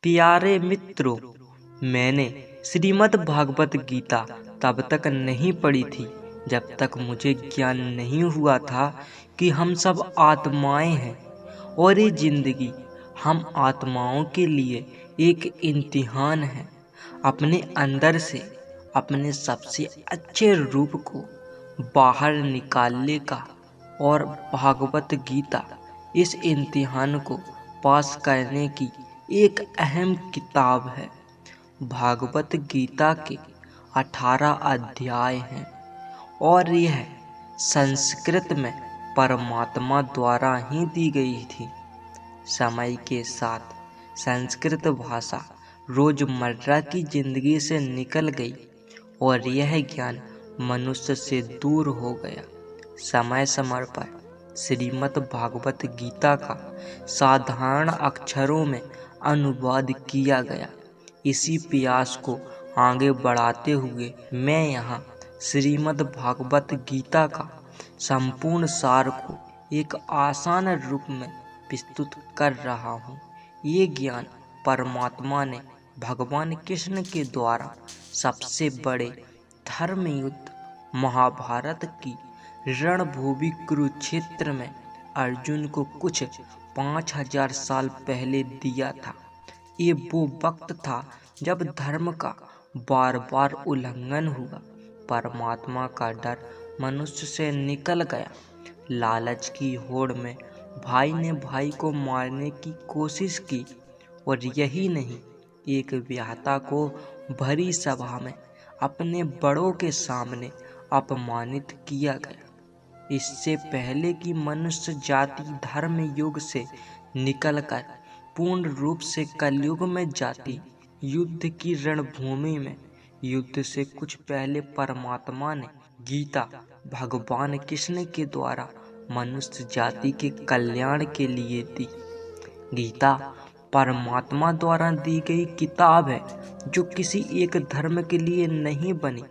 प्यारे मित्रों, मैंने श्रीमद् भागवत गीता तब तक नहीं पढ़ी थी जब तक मुझे ज्ञान नहीं हुआ था कि हम सब आत्माएं हैं और ये जिंदगी हम आत्माओं के लिए एक इम्तिहान है। अपने अंदर से अपने सबसे अच्छे रूप को बाहर निकालने का और भागवत गीता इस इम्तिहान को पास करने की एक अहम किताब है। भागवत गीता के 18 अध्याय हैं और यह संस्कृत में परमात्मा द्वारा ही दी गई थी। समय के साथ संस्कृत भाषा रोजमर्रा की जिंदगी से निकल गई और यह ज्ञान मनुष्य से दूर हो गया। समय समय पर श्रीमद् भागवत गीता का साधारण अक्षरों में अनुवाद किया गया। इसी प्रयास को आगे बढ़ाते हुए मैं यहाँ श्रीमद् भागवत गीता का संपूर्ण सार को एक आसान रूप में प्रस्तुत कर रहा हूँ। ये ज्ञान परमात्मा ने भगवान कृष्ण के द्वारा सबसे बड़े धर्म युद्ध महाभारत की रणभूमि कुरुक्षेत्र में अर्जुन को कुछ 5000 साल पहले दिया था। ये वो वक्त था जब धर्म का बार बार उल्लंघन हुआ, परमात्मा का डर मनुष्य से निकल गया। लालच की होड़ में भाई ने भाई को मारने की कोशिश की और यही नहीं, एक व्याहता को भरी सभा में अपने बड़ों के सामने अपमानित किया गया। इससे पहले कि मनुष्य जाति धर्म युग से निकलकर पूर्ण रूप से कलयुग में जाती युद्ध की रणभूमि में, युद्ध से कुछ पहले परमात्मा ने गीता भगवान कृष्ण के द्वारा मनुष्य जाति के कल्याण के लिए दी। गीता परमात्मा द्वारा दी गई किताब है जो किसी एक धर्म के लिए नहीं बनी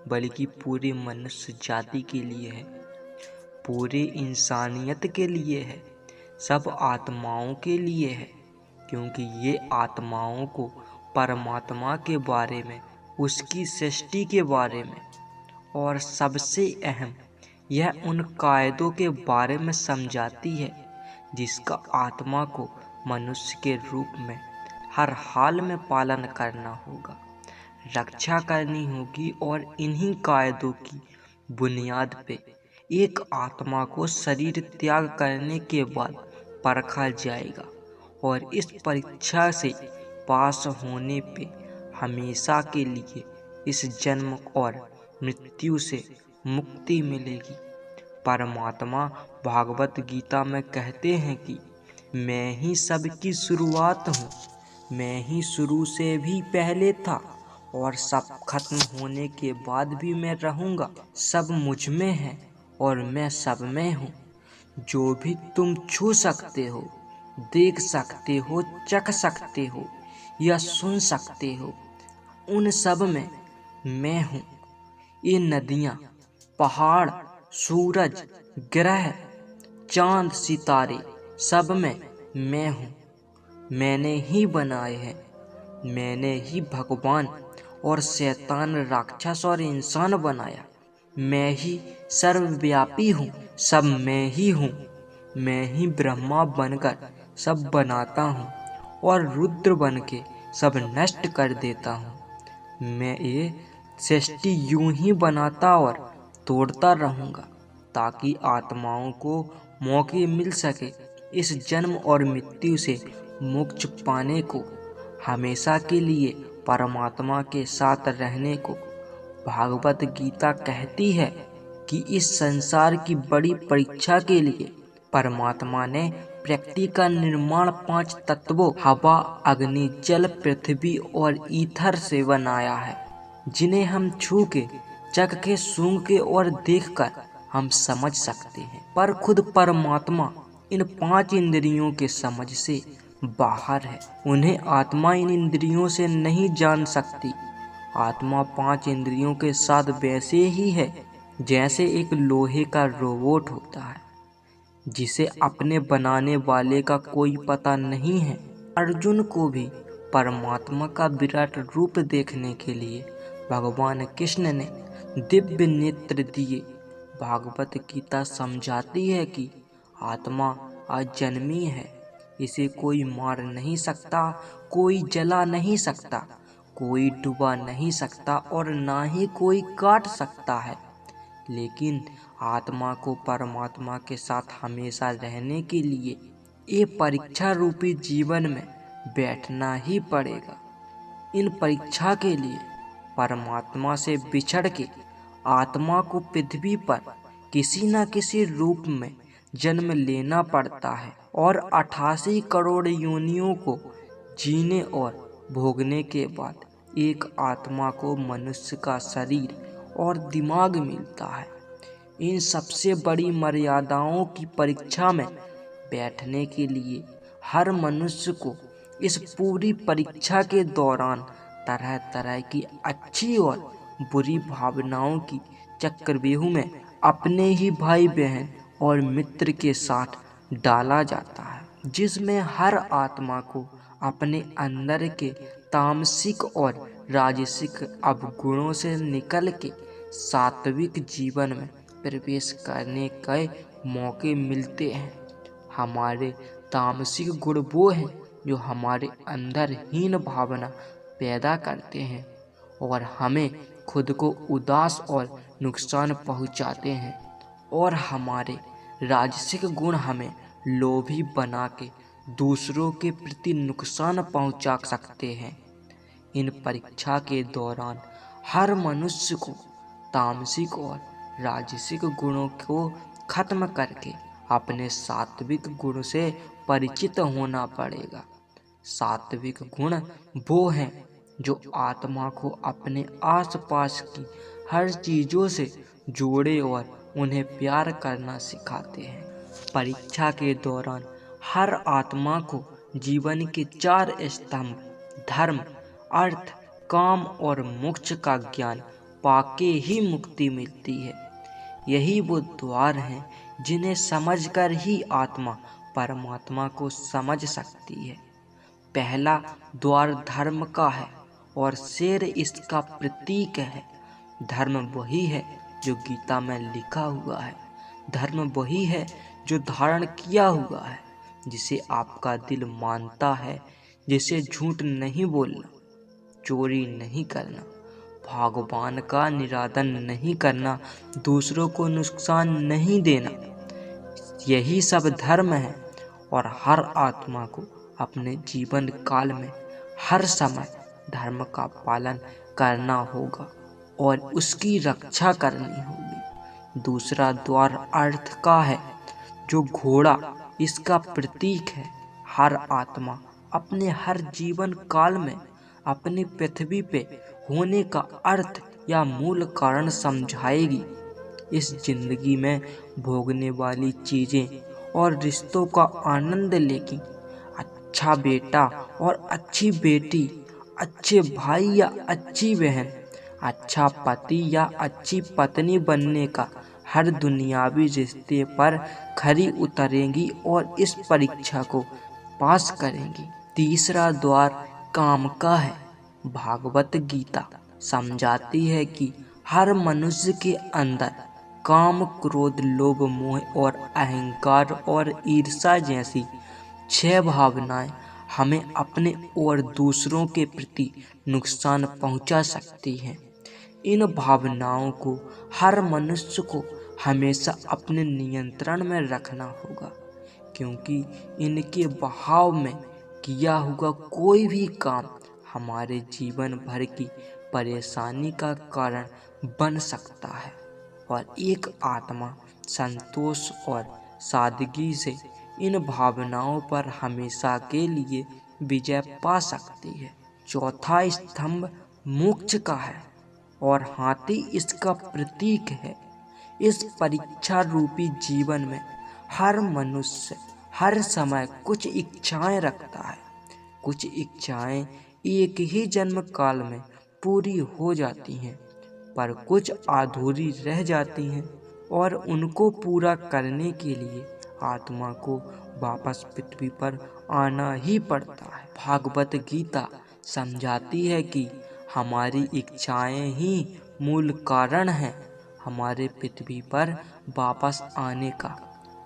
बल्कि पूरे मनुष्य जाति के लिए है, पूरे इंसानियत के लिए है, सब आत्माओं के लिए है। क्योंकि ये आत्माओं को परमात्मा के बारे में, उसकी सृष्टि के बारे में और सबसे अहम यह उन कायदों के बारे में समझाती है जिसका आत्मा को मनुष्य के रूप में हर हाल में पालन करना होगा, रक्षा करनी होगी। और इन्हीं कायदों की बुनियाद पे एक आत्मा को शरीर त्याग करने के बाद परखा जाएगा और इस परीक्षा से पास होने पे हमेशा के लिए इस जन्म और मृत्यु से मुक्ति मिलेगी। परमात्मा भागवत गीता में कहते हैं कि मैं ही सबकी शुरुआत हूँ, मैं ही शुरू से भी पहले था और सब खत्म होने के बाद भी मैं रहूँगा। सब मुझ में है और मैं सब में हूँ। जो भी तुम छू सकते हो, देख सकते हो, चख सकते हो या सुन सकते हो, उन सब में मैं हूँ। ये नदियाँ, पहाड़, सूरज, ग्रह, चांद, सितारे, सब में मैं हूँ। मैंने ही बनाए हैं। मैंने ही भगवान और शैतान, राक्षस और इंसान बनाया। मैं ही सर्वव्यापी हूँ, सब मैं ही हूँ। मैं ही ब्रह्मा बनकर सब बनाता हूँ और रुद्र बन के सब नष्ट कर देता हूँ। मैं ये सृष्टि यूं ही बनाता और तोड़ता रहूँगा ताकि आत्माओं को मौके मिल सके इस जन्म और मृत्यु से मोक्ष पाने को, हमेशा के लिए परमात्मा के साथ रहने को। भागवत गीता कहती है कि इस संसार की बड़ी परीक्षा के लिए परमात्मा ने प्रकृति का निर्माण 5 तत्वों हवा, अग्नि, जल, पृथ्वी और ईथर से बनाया है, जिन्हें हम छू के, चख के, सूंघ के और देखकर हम समझ सकते हैं। पर खुद परमात्मा इन 5 इंद्रियों के समझ से बाहर है। उन्हें आत्मा इन इंद्रियों से नहीं जान सकती। आत्मा 5 इंद्रियों के साथ वैसे ही है जैसे एक लोहे का रोबोट होता है जिसे अपने बनाने वाले का कोई पता नहीं है। अर्जुन को भी परमात्मा का विराट रूप देखने के लिए भगवान कृष्ण ने दिव्य नेत्र दिए। भागवत गीता समझाती है कि आत्मा अजन्मी है, इसे कोई मार नहीं सकता, कोई जला नहीं सकता, कोई डुबा नहीं सकता और ना ही कोई काट सकता है। लेकिन आत्मा को परमात्मा के साथ हमेशा रहने के लिए ये परीक्षा रूपी जीवन में बैठना ही पड़ेगा। इन परीक्षा के लिए परमात्मा से बिछड़ के आत्मा को पृथ्वी पर किसी न किसी रूप में जन्म लेना पड़ता है और 88 करोड़ योनियों को जीने और भोगने के बाद एक आत्मा को मनुष्य का शरीर और दिमाग मिलता है। इन सबसे बड़ी मर्यादाओं की परीक्षा में बैठने के लिए हर मनुष्य को इस पूरी परीक्षा के दौरान तरह तरह की अच्छी और बुरी भावनाओं की चक्रव्यूह में अपने ही भाई बहन और मित्र के साथ डाला जाता है, जिसमें हर आत्मा को अपने अंदर के तामसिक और राजसिक अवगुणों से निकल के सात्विक जीवन में प्रवेश करने के मौके मिलते हैं। हमारे तामसिक गुण वो हैं जो हमारे अंदर हीन भावना पैदा करते हैं और हमें खुद को उदास और नुकसान पहुंचाते हैं, और हमारे राजसिक गुण हमें लोभी बना के दूसरों के प्रति नुकसान पहुंचा सकते हैं। इन परीक्षा के दौरान हर मनुष्य को तामसिक और राजसिक गुणों को खत्म करके अपने सात्विक गुण से परिचित होना पड़ेगा। सात्विक गुण वो हैं जो आत्मा को अपने आसपास की हर चीजों से जोड़े और उन्हें प्यार करना सिखाते हैं। परीक्षा के दौरान हर आत्मा को जीवन के 4 स्तंभ धर्म, अर्थ, काम और मोक्ष का ज्ञान पाके ही मुक्ति मिलती है। यही वो द्वार हैं जिन्हें समझकर ही आत्मा परमात्मा को समझ सकती है। पहला द्वार धर्म का है और शेर इसका प्रतीक है। धर्म वही है जो गीता में लिखा हुआ है। धर्म वही है जो धारण किया हुआ है, जिसे आपका दिल मानता है, जिसे झूठ नहीं बोलना, चोरी नहीं करना, भगवान का निरादन नहीं करना, दूसरों को नुकसान नहीं देना। यही सब धर्म है और हर आत्मा को अपने जीवन काल में हर समय धर्म का पालन करना होगा और उसकी रक्षा करनी होगी। दूसरा द्वार अर्थ का है, जो घोड़ा इसका प्रतीक है। हर आत्मा अपने हर जीवन काल में अपनी पृथ्वी पे होने का अर्थ या मूल कारण समझाएगी। इस जिंदगी में भोगने वाली चीजें और रिश्तों का आनंद लेगी। अच्छा बेटा और अच्छी बेटी, अच्छे भाई या अच्छी बहन, अच्छा पति या अच्छी पत्नी बनने का हर दुनियावी रिश्ते पर खरी उतरेंगी और इस परीक्षा को पास करेंगी। तीसरा द्वार काम का है। भागवत गीता समझाती है कि हर मनुष्य के अंदर काम, क्रोध, लोभ, मोह और अहंकार और ईर्ष्या जैसी 6 भावनाएं हमें अपने और दूसरों के प्रति नुकसान पहुंचा सकती हैं। इन भावनाओं को हर मनुष्य को हमेशा अपने नियंत्रण में रखना होगा, क्योंकि इनके बहाव में किया हुआ कोई भी काम हमारे जीवन भर की परेशानी का कारण बन सकता है और एक आत्मा संतोष और सादगी से इन भावनाओं पर हमेशा के लिए विजय पा सकती है। चौथा स्तंभ मोक्ष का है और हाथी इसका प्रतीक है। इस परीक्षा रूपी जीवन में हर मनुष्य हर समय कुछ इच्छाएं रखता है। कुछ इच्छाएं एक ही जन्म काल में पूरी हो जाती हैं, पर कुछ अधूरी रह जाती हैं और उनको पूरा करने के लिए आत्मा को वापस पृथ्वी पर आना ही पड़ता है। भागवत गीता समझाती है कि हमारी इच्छाएं ही मूल कारण हैं हमारे पृथ्वी पर वापस आने का,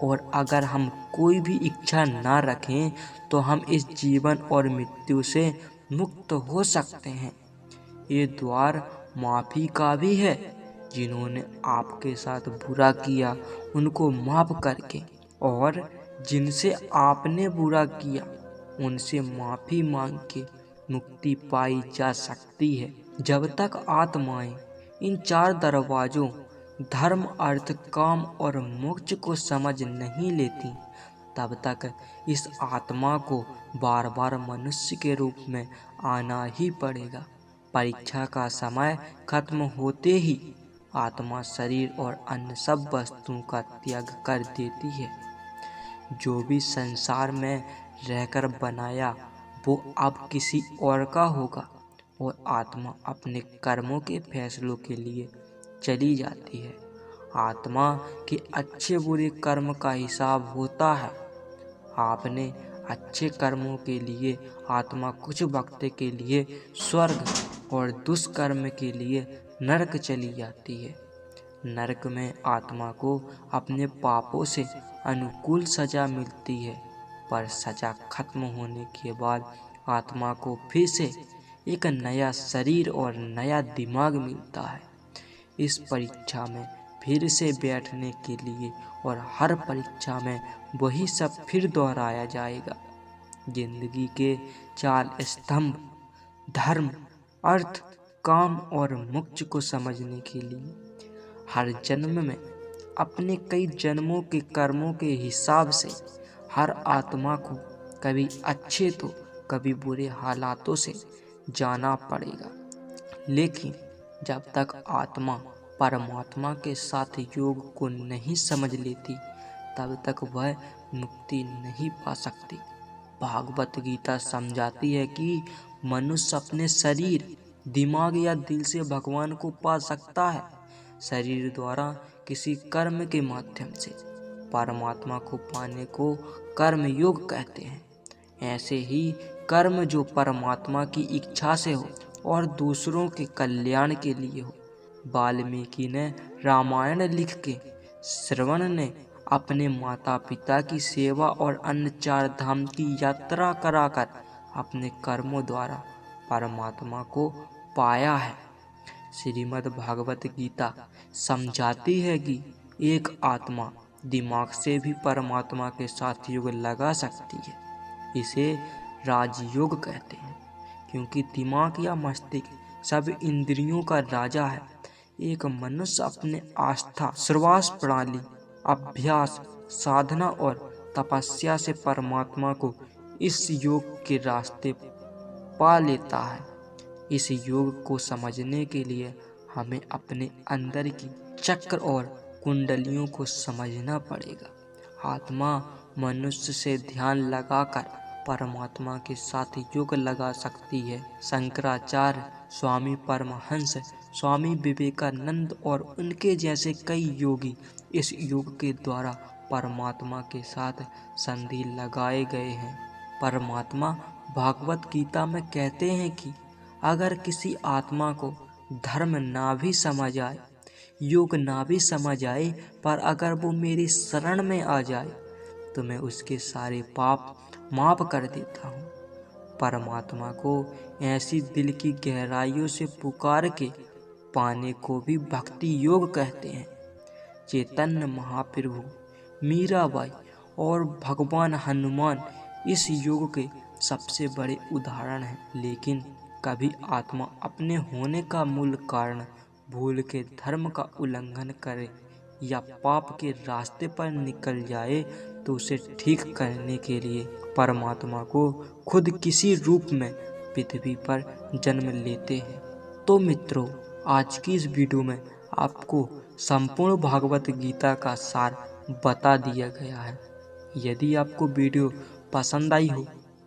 और अगर हम कोई भी इच्छा ना रखें तो हम इस जीवन और मृत्यु से मुक्त हो सकते हैं। ये द्वार माफ़ी का भी है। जिन्होंने आपके साथ बुरा किया उनको माफ़ करके, और जिनसे आपने बुरा किया उनसे माफ़ी मांग के मुक्ति पाई जा सकती है। जब तक आत्माएं इन 4 दरवाज़ों धर्म, अर्थ, काम और मोक्ष को समझ नहीं लेती, तब तक इस आत्मा को बार बार मनुष्य के रूप में आना ही पड़ेगा। परीक्षा का समय खत्म होते ही आत्मा शरीर और अन्य सब वस्तुओं का त्याग कर देती है। जो भी संसार में रहकर बनाया वो अब किसी और का होगा, और आत्मा अपने कर्मों के फैसलों के लिए चली जाती है। आत्मा के अच्छे बुरे कर्म का हिसाब होता है। आपने अच्छे कर्मों के लिए आत्मा कुछ वक्त के लिए स्वर्ग और दुष्कर्म के लिए नरक चली जाती है। नरक में आत्मा को अपने पापों से अनुकूल सजा मिलती है, पर सजा खत्म होने के बाद आत्मा को फिर से एक नया शरीर और नया दिमाग मिलता है। इस परीक्षा में फिर से बैठने के लिए, और हर परीक्षा में वही सब फिर दोहराया जाएगा। जिंदगी के 4 स्तंभ धर्म, अर्थ, काम और मोक्ष को समझने के लिए हर जन्म में अपने कई जन्मों के कर्मों के हिसाब से हर आत्मा को कभी अच्छे तो कभी बुरे हालातों से जाना पड़ेगा। लेकिन जब तक आत्मा परमात्मा के साथ योग को नहीं समझ लेती, तब तक वह मुक्ति नहीं पा सकती। भागवत गीता समझाती है कि मनुष्य अपने शरीर, दिमाग या दिल से भगवान को पा सकता है। शरीर द्वारा किसी कर्म के माध्यम से परमात्मा को पाने को कर्म योग कहते हैं। ऐसे ही कर्म जो परमात्मा की इच्छा से हो और दूसरों के कल्याण के लिए हो। वाल्मीकि ने रामायण लिख के, श्रवण ने अपने माता पिता की सेवा और अन्य 4 धाम की यात्रा कराकर अपने कर्मों द्वारा परमात्मा को पाया है। श्रीमद् भागवत गीता समझाती है कि एक आत्मा दिमाग से भी परमात्मा के साथ योग लगा सकती है। इसे राजयोग कहते हैं, क्योंकि दिमाग या मस्तिष्क सब इंद्रियों का राजा है। एक मनुष्य अपने आस्था, श्वास प्रणाली, अभ्यास, साधना और तपस्या से परमात्मा को इस योग के रास्ते पा लेता है। इस योग को समझने के लिए हमें अपने अंदर की चक्र और कुंडलियों को समझना पड़ेगा। आत्मा मनुष्य से ध्यान लगाकर परमात्मा के साथ योग लगा सकती है। शंकराचार्य, स्वामी परमहंस, स्वामी विवेकानंद और उनके जैसे कई योगी इस योग के द्वारा परमात्मा के साथ संधि लगाए गए हैं। परमात्मा भागवत गीता में कहते हैं कि अगर किसी आत्मा को धर्म ना भी समझ आए, योग ना भी समझ आए, पर अगर वो मेरी शरण में आ जाए तो मैं उसके सारे पाप माफ कर देता हूँ। परमात्मा को ऐसी दिल की गहराइयों से पुकार के पाने को भी भक्ति योग कहते हैं। चैतन्य महाप्रभु, मीराबाई और भगवान हनुमान इस योग के सबसे बड़े उदाहरण हैं। लेकिन कभी आत्मा अपने होने का मूल कारण भूल के धर्म का उल्लंघन करे या पाप के रास्ते पर निकल जाए तो उसे ठीक करने के लिए परमात्मा को खुद किसी रूप में पृथ्वी पर जन्म लेते हैं। तो मित्रों, आज की इस वीडियो में आपको संपूर्ण भागवत गीता का सार बता दिया गया है। यदि आपको वीडियो पसंद आई हो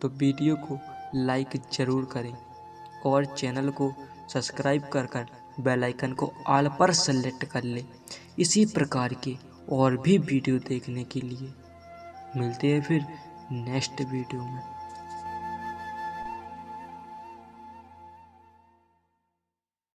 तो वीडियो को लाइक ज़रूर करें और चैनल को सब्सक्राइब कर बेल आइकन को ऑल पर सेलेक्ट कर लें। इसी प्रकार के और भी वीडियो देखने के लिए मिलते हैं फिर नेक्स्ट वीडियो में।